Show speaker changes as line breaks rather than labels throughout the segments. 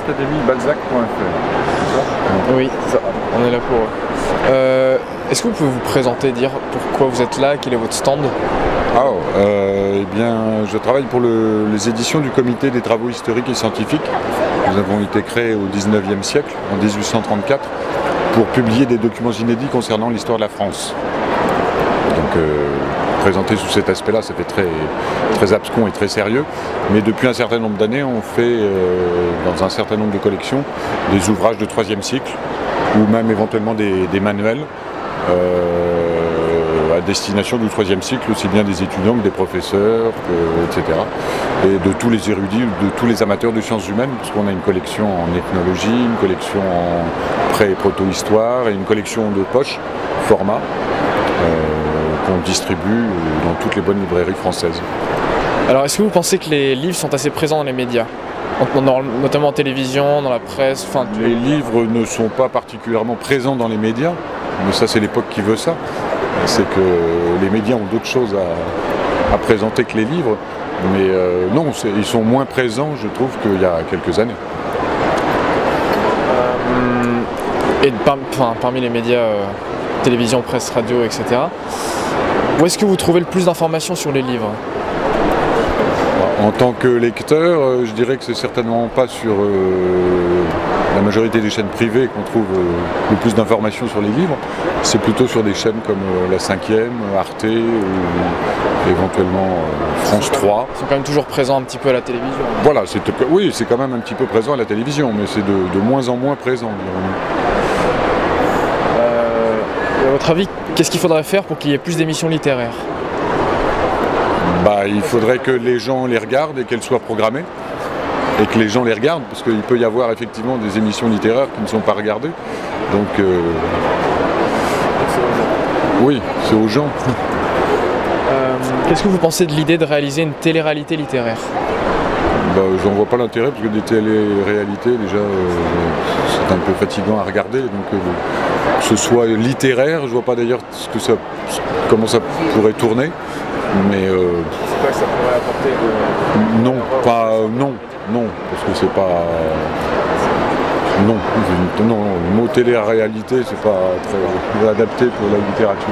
academiebalzac.fr.
Oui, on est là pour... Est-ce que vous pouvez vous présenter, dire pourquoi vous êtes là, quel est votre stand?
Eh bien, je travaille pour les éditions du Comité des travaux historiques et scientifiques. Nous avons été créés au 19e siècle, en 1834, pour publier des documents inédits concernant l'histoire de la France. Donc, présenté sous cet aspect-là, ça fait très abscon et très sérieux. Mais depuis un certain nombre d'années, on fait, dans un certain nombre de collections, des ouvrages de 3e cycle, ou même éventuellement des manuels, à destination du 3e cycle, aussi bien des étudiants que des professeurs, etc. Et de tous les érudits, de tous les amateurs de sciences humaines, parce qu'on a une collection en ethnologie, une collection en pré- et proto-histoire, et une collection de poche, format, qu'on distribue dans toutes les bonnes librairies françaises.
Alors, est-ce que vous pensez que les livres sont assez présents dans les médias, notamment en télévision, dans la presse, enfin...
Les livres ne sont pas particulièrement présents dans les médias, mais ça c'est l'époque qui veut ça. C'est que les médias ont d'autres choses à présenter que les livres, mais non, ils sont moins présents, je trouve, qu'il y a quelques années.
Et parmi les médias, télévision, presse, radio, etc., où est-ce que vous trouvez le plus d'informations sur les livres?
En tant que lecteur, je dirais que c'est certainement pas sur la majorité des chaînes privées qu'on trouve le plus d'informations sur les livres. C'est plutôt sur des chaînes comme la 5e, Arte ou éventuellement France 3.
Ils sont quand même toujours présents un petit peu à la télévision.
Voilà, oui, c'est quand même un petit peu présent à la télévision, mais c'est de moins en moins présent, dirons-nous.
À votre avis, qu'est-ce qu'il faudrait faire pour qu'il y ait plus d'émissions littéraires?
Il faudrait que les gens les regardent et qu'elles soient programmées. Et que les gens les regardent, parce qu'il peut y avoir effectivement des émissions littéraires qui ne sont pas regardées. Donc, oui, c'est aux gens.
Qu'est-ce que vous pensez de l'idée de réaliser une télé-réalité littéraire?
J'en vois pas l'intérêt, parce que des télé-réalités, déjà, c'est un peu fatigant à regarder. Donc, que ce soit littéraire, je vois pas d'ailleurs comment ça pourrait tourner. Mais
c'est pas que ça pourrait apporter
non, non, parce que c'est pas... Non, le mot télé-réalité, c'est pas très adapté pour la littérature.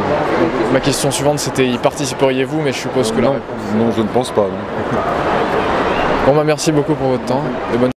Ma question suivante, c'était y participeriez-vous, mais je suppose que là...
Non, je ne pense pas. Non.
Bon, merci beaucoup pour votre temps et bonne